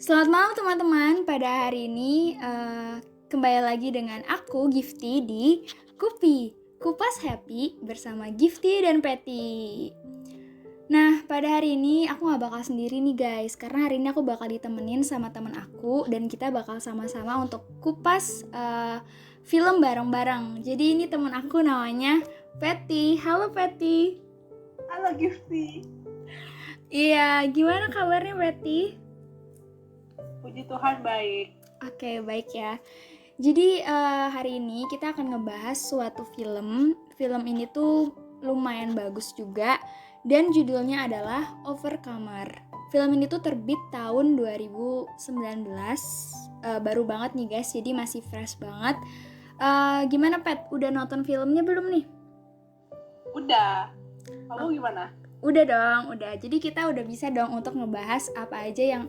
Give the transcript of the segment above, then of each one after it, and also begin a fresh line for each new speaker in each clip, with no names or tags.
Selamat malam teman-teman. Pada hari ini kembali lagi dengan aku Gifty di Kupas Happy bersama Gifty dan Patty. Nah, pada hari ini aku gak bakal sendiri nih guys, karena hari ini aku bakal ditemenin sama teman aku dan kita bakal sama-sama untuk kupas film bareng-bareng. Jadi ini teman aku namanya Patty. Halo Patty.
Halo Gifty.
Iya, gimana kabarnya Patty?
Puji Tuhan baik.
Oke, baik ya. Jadi hari ini kita akan ngebahas suatu film. Film ini tuh lumayan bagus juga dan judulnya adalah Overcomer. Film ini tuh terbit tahun 2019. Baru banget nih guys, jadi masih fresh banget. Gimana Pat? Udah nonton filmnya belum nih?
Udah. Kamu gimana?
Udah dong, udah. Jadi kita udah bisa dong untuk ngebahas apa aja yang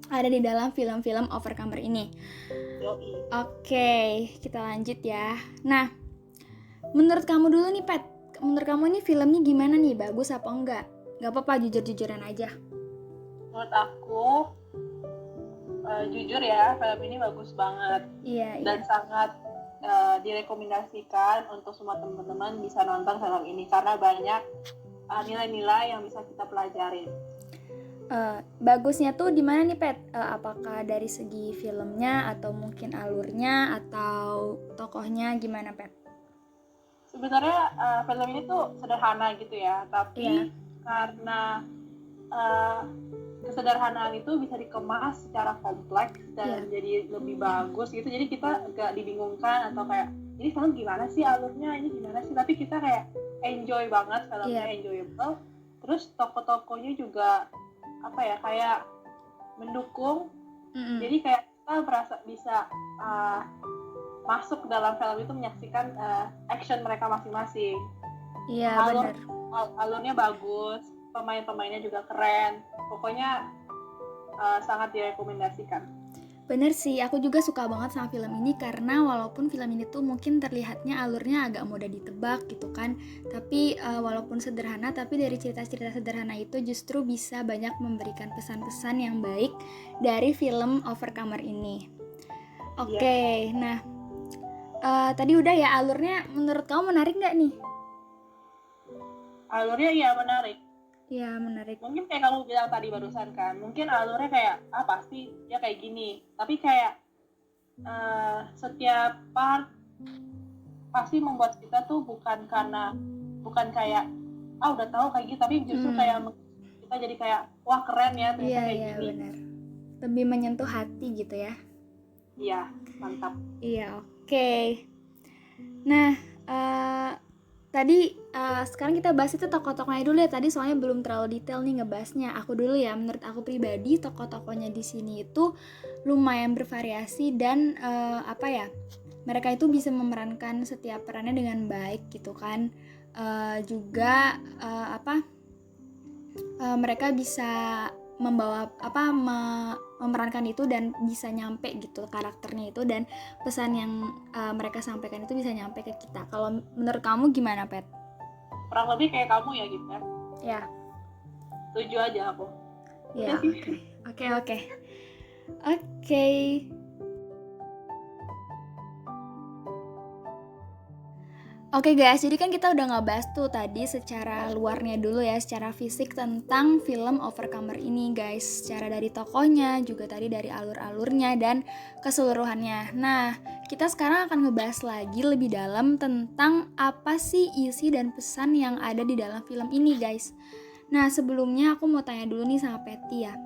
ada di dalam film-film Overcomer ini.
Yoi.
Oke, kita lanjut ya. Nah, menurut kamu dulu nih Pat, menurut kamu ini filmnya gimana nih? Bagus apa enggak? Gak apa-apa, jujur-jujuran aja.
Menurut aku, jujur ya, film ini bagus banget.
Iya,
Dan sangat direkomendasikan untuk semua teman-teman bisa nonton film ini karena banyak nilai-nilai yang bisa kita pelajarin.
Bagusnya tuh di mana nih Pat? Apakah dari segi filmnya atau mungkin alurnya atau tokohnya gimana Pat?
Sebenarnya film ini tuh sederhana gitu ya, tapi karena kesederhanaan itu bisa dikemas secara kompleks dan jadi lebih bagus gitu. Jadi kita gak dibingungkan atau kayak ini film gimana sih alurnya, ini gimana sih, tapi kita kayak enjoy banget filmnya, enjoyable. Terus tokoh-tokohnya juga apa ya, kayak mendukung. Jadi kayak kita merasa bisa masuk dalam film itu menyaksikan action mereka masing-masing.
Iya, benar.
Alurnya bagus, pemain-pemainnya juga keren. Pokoknya sangat direkomendasikan.
Bener sih, aku juga suka banget sama film ini karena walaupun film ini tuh mungkin terlihatnya alurnya agak mudah ditebak gitu kan, tapi walaupun sederhana, tapi dari cerita-cerita sederhana itu justru bisa banyak memberikan pesan-pesan yang baik dari film Overcomer ini. Oke, nah tadi udah ya, alurnya menurut kamu menarik nggak nih?
Alurnya iya menarik.
Iya, menarik.
Mungkin kayak kamu bilang tadi barusan kan, mungkin alurnya kayak pasti ya kayak gini, tapi kayak setiap part pasti membuat kita tuh bukan kayak udah tahu kayak gitu, tapi justru kayak kita jadi kayak wah keren ya ternyata kayak gini. Iya,
benar. Lebih menyentuh hati gitu ya.
Iya, mantap.
Iya, oke. Nah, tadi sekarang kita bahas itu tokoh-tokohnya dulu ya. Tadi soalnya belum terlalu detail nih ngebahasnya. Aku dulu ya, menurut aku pribadi tokoh-tokohnya di sini itu lumayan bervariasi dan mereka itu bisa memerankan setiap perannya dengan baik gitu kan. Juga mereka bisa membawa memerankan itu dan bisa nyampe gitu karakternya itu, dan pesan yang mereka sampaikan itu bisa nyampe ke kita. Kalau menurut kamu gimana, Pet?
Kurang lebih kayak kamu ya gitu ya.
Ya.
Setuju aja aku.
Ya, oke. Oke guys, jadi kan kita udah ngebahas tuh tadi secara luarnya dulu ya, secara fisik tentang film Overcomer ini guys. Secara dari tokohnya, juga tadi dari alur-alurnya dan keseluruhannya. Nah, kita sekarang akan ngebahas lagi lebih dalam tentang apa sih isi dan pesan yang ada di dalam film ini guys. Nah, sebelumnya aku mau tanya dulu nih sama Patty ya.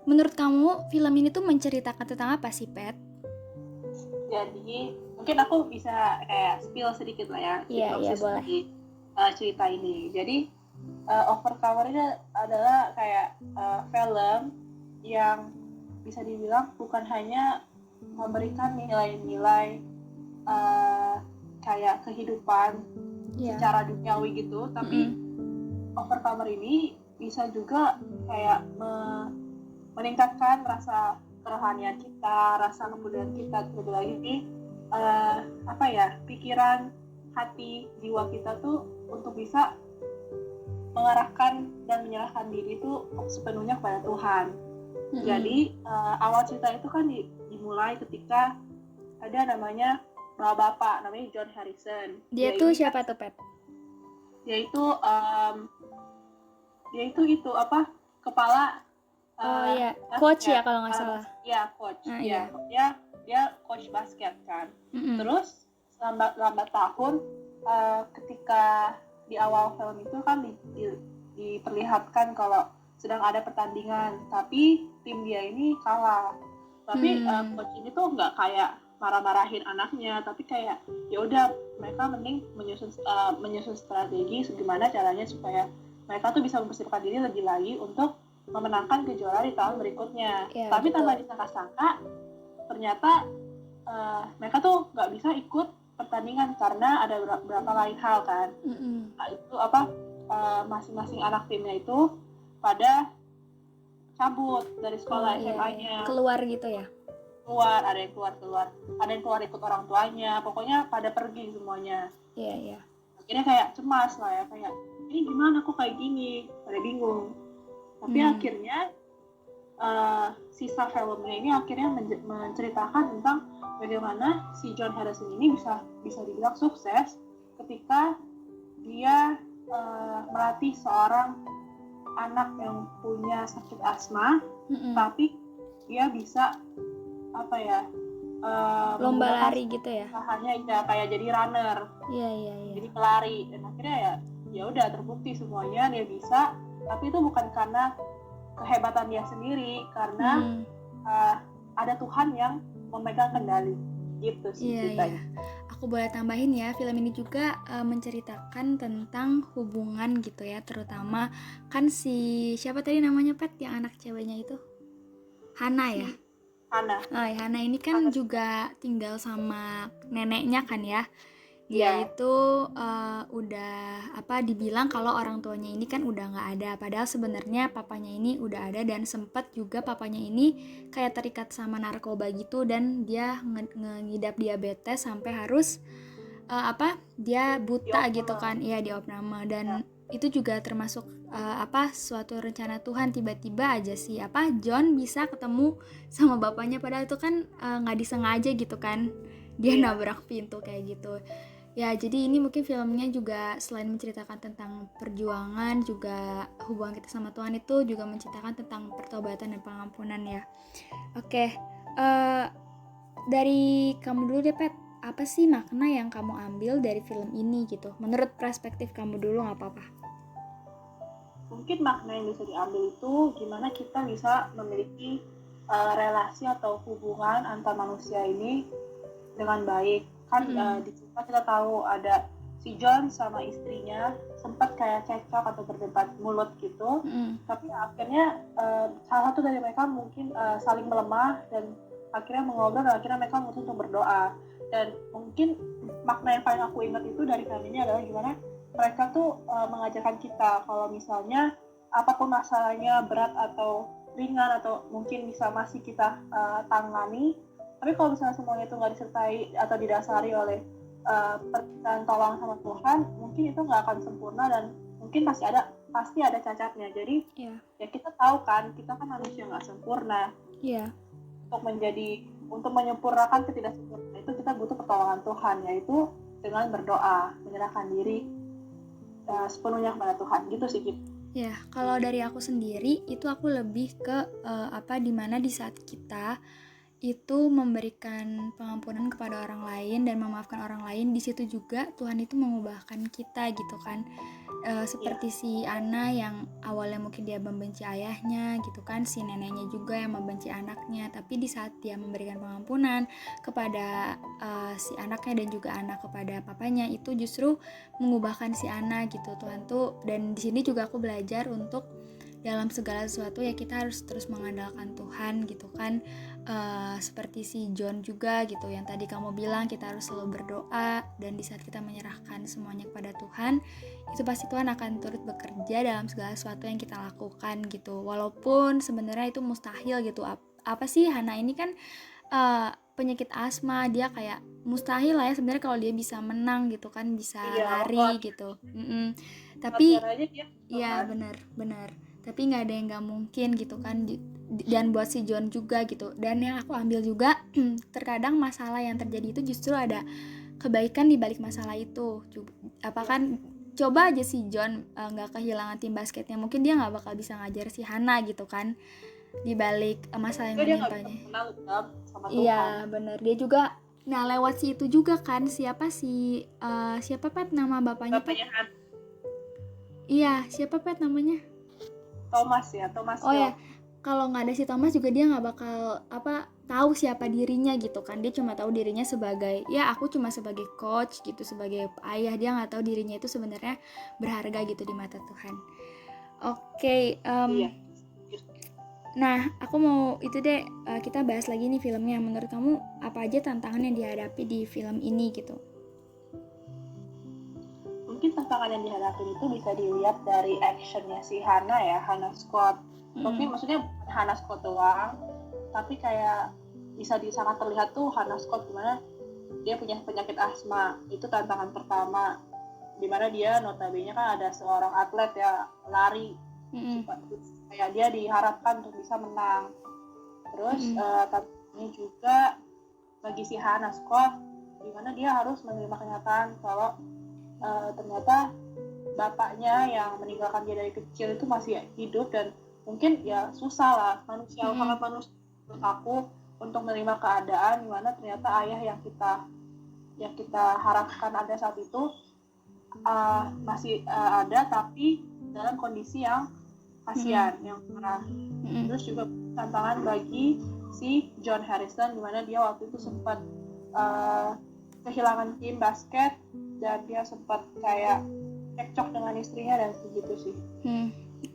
Menurut kamu film ini tuh menceritakan tentang apa sih, Pat?
Jadi mungkin aku bisa kayak spill sedikit lah ya.
Iya, boleh.
Di cerita ini. Jadi Overcomer ini adalah kayak film yang bisa dibilang bukan hanya memberikan nilai-nilai kayak kehidupan secara duniawi gitu, tapi Overcomer ini bisa juga kayak meningkatkan rasa kerohanian kita, rasa kepedulian kita, terlebih lagi pikiran, hati, jiwa kita tuh untuk bisa mengarahkan dan menyerahkan diri itu sepenuhnya kepada Tuhan. Jadi awal cerita itu kan dimulai ketika ada namanya bapak namanya John Harrison.
Dia tuh siapa tuh, Pet?
Dia itu itu apa, kepala
iya, coach ya kalau nggak salah.
Iya, coach. Dia coach basket kan. Terus lambat tahun ketika di awal film itu kan diperlihatkan kalau sedang ada pertandingan, tapi tim dia ini kalah. Tapi coach ini tuh nggak kayak marah-marahin anaknya, tapi kayak ya udah mereka mending menyusun strategi gimana caranya supaya mereka tuh bisa mempersiapkan diri lebih lagi untuk memenangkan kejuaraan di tahun berikutnya. Tapi tanpa disangka-sangka ternyata mereka tuh nggak bisa ikut pertandingan karena ada beberapa lain hal kan. Nah, itu masing-masing anak timnya itu pada cabut dari sekolah SMA-nya.
Keluar gitu ya?
Ada yang keluar ikut orang tuanya, pokoknya pada pergi semuanya.
Iya.
Akhirnya kayak cemas lah ya, kayak ini gimana kok kayak gini, pada bingung. Tapi akhirnya sisa filmnya ini akhirnya menceritakan tentang bagaimana si John Harrison ini bisa dibilang sukses ketika dia melatih seorang anak yang punya sakit asma, tapi dia bisa
lomba lari gitu ya?
Hanya kayak jadi runner, jadi pelari, dan akhirnya ya udah terbukti semuanya dia bisa. Tapi itu bukan karena kehebatan dia sendiri, karena ada Tuhan yang memegang kendali gitu sih ceritanya.
Aku boleh tambahin ya, film ini juga menceritakan tentang hubungan gitu ya, terutama kan si siapa tadi namanya, Pet, yang anak ceweknya itu? Hana ya? Hana ini kan juga tinggal sama neneknya kan ya. Dia itu udah dibilang kalau orang tuanya ini kan udah nggak ada, padahal sebenarnya papanya ini udah ada, dan sempat juga papanya ini kayak terikat sama narkoba gitu, dan dia ngidap diabetes sampai harus dia buta gitu kan, diopname, dan itu juga termasuk suatu rencana Tuhan. Tiba-tiba aja sih John bisa ketemu sama bapaknya, padahal itu kan nggak disengaja gitu kan, dia nabrak pintu kayak gitu. Ya, jadi ini mungkin filmnya juga selain menceritakan tentang perjuangan, juga hubungan kita sama Tuhan, itu juga menceritakan tentang pertobatan dan pengampunan ya. Oke, dari kamu dulu deh, Pet. Apa sih makna yang kamu ambil dari film ini gitu? Menurut perspektif kamu dulu, nggak apa-apa.
Mungkin makna yang bisa diambil itu gimana kita bisa memiliki relasi atau hubungan antar manusia ini dengan baik. Kan di cerita kita tahu ada si John sama istrinya sempat kayak cekcok atau berdebat mulut gitu, tapi akhirnya salah satu dari mereka mungkin saling melemah dan akhirnya mengobrol, dan akhirnya mereka memutuskan untuk berdoa. Dan mungkin makna yang paling aku ingat itu dari film ini adalah gimana mereka tuh mengajarkan kita kalau misalnya apapun masalahnya berat atau ringan atau mungkin bisa masih kita tangani, tapi kalau misalnya semuanya itu nggak disertai atau didasari oleh permintaan tolong sama Tuhan, mungkin itu nggak akan sempurna dan mungkin pasti ada cacatnya. Jadi ya kita tahu kan, kita kan manusia nggak sempurna. Untuk menyempurnakan ketidaksempurnaan itu kita butuh pertolongan Tuhan, yaitu dengan berdoa, menyerahkan diri sepenuhnya kepada Tuhan, gitu sih gitu.
Ya, kalau dari aku sendiri itu aku lebih ke dimana di saat kita itu memberikan pengampunan kepada orang lain dan memaafkan orang lain, di situ juga Tuhan itu mengubahkan kita gitu kan. Seperti si Anna yang awalnya mungkin dia membenci ayahnya gitu kan, si neneknya juga yang membenci anaknya, tapi di saat dia memberikan pengampunan kepada si anaknya dan juga anak kepada papanya, itu justru mengubahkan si Anna gitu. Tuhan tuh, dan di sini juga aku belajar untuk dalam segala sesuatu ya kita harus terus mengandalkan Tuhan gitu kan. Seperti si John juga gitu, yang tadi kamu bilang kita harus selalu berdoa, dan di saat kita menyerahkan semuanya kepada Tuhan, itu pasti Tuhan akan turut bekerja dalam segala sesuatu yang kita lakukan gitu. Walaupun sebenarnya itu mustahil gitu. Apa sih, Hana ini kan penyakit asma, dia kayak mustahil lah ya sebenarnya kalau dia bisa menang gitu kan, bisa lari gitu. Tapi ya benar. tapi nggak ada yang nggak mungkin gitu kan. Dan buat si John juga gitu. Dan yang aku ambil juga terkadang masalah yang terjadi itu justru ada kebaikan di balik masalah itu. Kan coba aja si John nggak kehilangan tim basketnya, mungkin dia nggak bakal bisa ngajar si Hana gitu kan, di balik masalah yang menimpanya. Iya bener, dia juga. Nah lewat si itu juga kan, siapa Pet nama bapaknya Pet? Iya, siapa Pet namanya?
Thomas
Oh ya, kalau nggak ada si Thomas juga dia nggak bakal tahu siapa dirinya gitu kan. Dia cuma tahu dirinya sebagai, ya aku cuma sebagai coach gitu, sebagai ayah. Dia nggak tahu dirinya itu sebenarnya berharga gitu di mata Tuhan. Oke, nah aku mau itu deh, kita bahas lagi nih filmnya. Menurut kamu apa aja tantangan yang dihadapi di film ini gitu?
Mungkin tantangan yang dihadapi itu bisa dilihat dari actionnya si Hannah Scott. Tapi maksudnya Hannah Scott doang, tapi kayak bisa sangat terlihat tuh Hannah Scott gimana dia punya penyakit asma. Itu tantangan pertama, dimana dia notabene kan ada seorang atlet ya, lari, kayak dia diharapkan untuk bisa menang. Terus tantangannya juga bagi si Hannah Scott, dimana dia harus menerima kenyataan kalau ternyata bapaknya yang meninggalkan dia dari kecil itu masih hidup, dan mungkin ya susah lah, sangat manusia menurut aku untuk menerima keadaan dimana ternyata ayah yang kita harapkan ada saat itu masih ada, tapi dalam kondisi yang kasihan, yang parah. Terus juga tantangan bagi si John Harrison dimana dia waktu itu sempat kehilangan tim basket dan dia sempat kayak cekcok dengan istrinya dan begitu sih.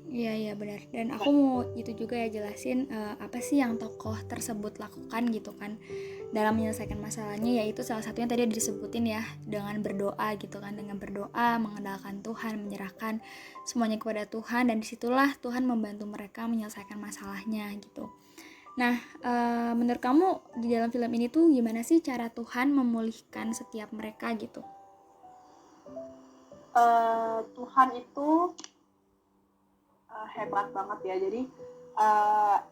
Iya benar. Dan aku mau itu juga ya jelasin apa sih yang tokoh tersebut lakukan gitu kan dalam menyelesaikan masalahnya, yaitu salah satunya tadi disebutin ya, dengan berdoa gitu kan, dengan berdoa, mengandalkan Tuhan, menyerahkan semuanya kepada Tuhan, dan disitulah Tuhan membantu mereka menyelesaikan masalahnya gitu. Nah, menurut kamu di dalam film ini tuh gimana sih cara Tuhan memulihkan setiap mereka gitu?
Tuhan itu hebat banget ya. Jadi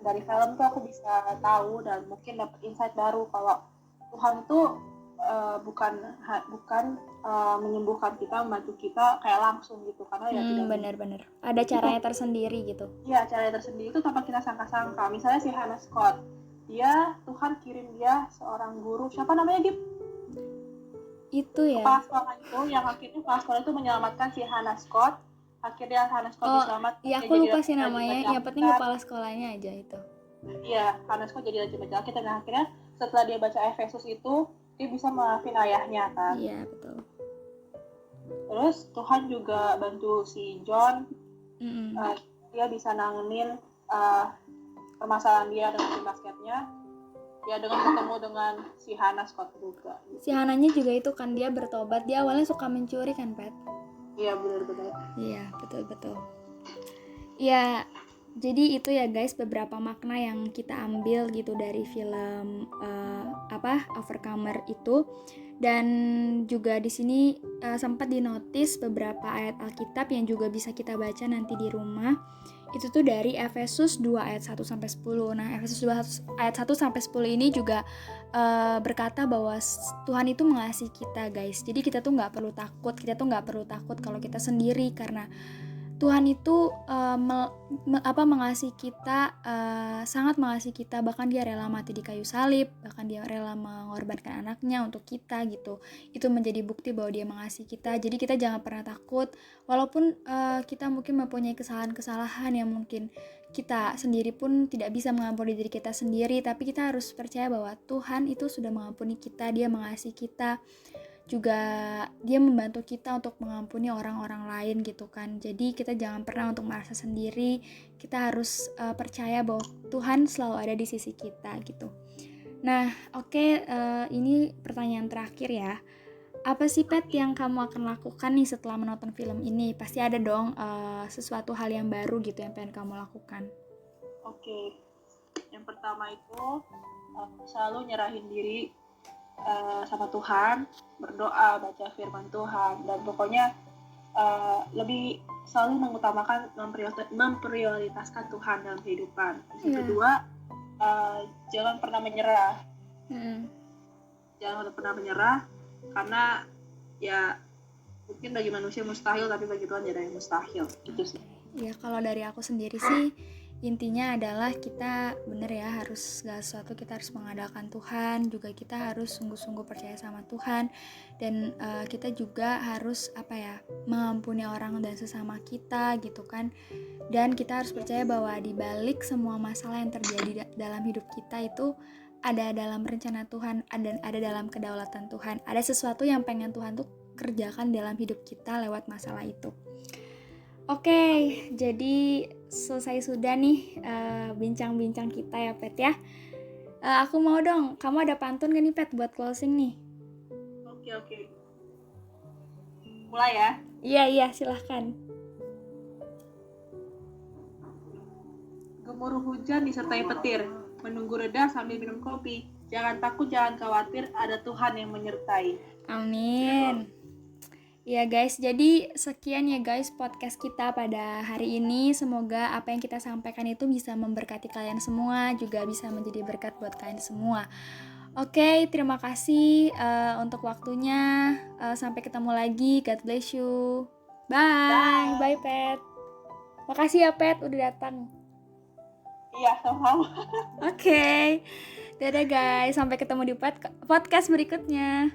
dari film tuh aku bisa tahu dan mungkin dapat insight baru kalau Tuhan itu bukan menyembuhkan kita, membantu kita kayak langsung gitu, karena ya tidak
benar-benar ada caranya tersendiri gitu.
Iya, caranya tersendiri itu tanpa kita sangka-sangka. Misalnya si Hannah Scott, Tuhan kirim dia seorang guru, siapa namanya Gip?
Itu ya,
kepala sekolah itu, yang akhirnya kepala sekolah itu menyelamatkan si Hannah Scott. Akhirnya Hannah Scott diselamatkan.
Iya aku lupa sih namanya, yang penting kepala sekolahnya aja itu.
Iya, Hannah Scott jadi raja baca Alkitab, dan akhirnya setelah dia baca Efesus itu, dia bisa maafin ayahnya kan.
Iya betul.
Terus Tuhan juga bantu si John, dia bisa nanganin permasalahan dia dengan tim basketnya, ya dengan ketemu dengan si Hannah Scott juga.
Si Hannahnya juga itu kan, dia bertobat, dia awalnya suka mencuri kan Pat?
Iya benar-benar.
Iya betul. Ya jadi itu ya guys, beberapa makna yang kita ambil gitu dari film Overcomer itu. Dan juga di sini sempat dinotis beberapa ayat Alkitab yang juga bisa kita baca nanti di rumah. Itu tuh dari Efesus 2 ayat 1 sampai 10. Nah, Efesus 2 ayat 1 sampai 10 ini juga berkata bahwa Tuhan itu mengasihi kita, guys. Jadi kita tuh enggak perlu takut kalau kita sendiri, karena Tuhan itu mengasihi kita, sangat mengasihi kita, bahkan dia rela mati di kayu salib, bahkan dia rela mengorbankan anaknya untuk kita gitu. Itu menjadi bukti bahwa dia mengasihi kita. Jadi kita jangan pernah takut, walaupun kita mungkin mempunyai kesalahan-kesalahan yang mungkin kita sendiri pun tidak bisa mengampuni diri kita sendiri, tapi kita harus percaya bahwa Tuhan itu sudah mengampuni kita, dia mengasihi kita. Juga dia membantu kita untuk mengampuni orang-orang lain gitu kan. Jadi kita jangan pernah untuk merasa sendiri, kita harus percaya bahwa Tuhan selalu ada di sisi kita gitu. Nah oke, ini pertanyaan terakhir ya. Apa sih Pet yang kamu akan lakukan nih setelah menonton film ini? Pasti ada dong sesuatu hal yang baru gitu yang pengen kamu lakukan.
Oke, yang pertama itu selalu nyerahin diri sama Tuhan, berdoa, baca firman Tuhan, dan pokoknya lebih selalu mengutamakan memprioritaskan Tuhan dalam kehidupan. Yang kedua, jangan pernah menyerah. Jangan pernah menyerah, karena ya mungkin bagi manusia mustahil, tapi bagi Tuhan tidak ada yang mustahil. Itu sih.
Ya, kalau dari aku sendiri sih intinya adalah kita bener ya, harus segala sesuatu kita harus mengandalkan Tuhan, juga kita harus sungguh-sungguh percaya sama Tuhan, dan kita juga harus mengampuni orang dan sesama kita gitu kan. Dan kita harus percaya bahwa di balik semua masalah yang terjadi dalam hidup kita itu ada dalam rencana Tuhan, ada dalam kedaulatan Tuhan, ada sesuatu yang pengen Tuhan tuh kerjakan dalam hidup kita lewat masalah itu. Oke, jadi selesai sudah nih bincang-bincang kita ya Pet ya. Aku mau dong, kamu ada pantun gak nih Pet buat closing nih?
Oke. Mulai ya?
Iya, silahkan.
Gemuruh hujan disertai petir, menunggu reda sambil minum kopi. Jangan takut, jangan khawatir, ada Tuhan yang menyertai.
Amin. Ya guys, jadi sekian ya guys podcast kita pada hari ini. Semoga apa yang kita sampaikan itu bisa memberkati kalian semua, juga bisa menjadi berkat buat kalian semua. Oke, terima kasih untuk waktunya. Sampai ketemu lagi. God bless you. Bye. Bye Pet. Makasih ya Pet udah datang.
Iya, sama-sama.
Oke. Dadah guys, sampai ketemu di podcast berikutnya.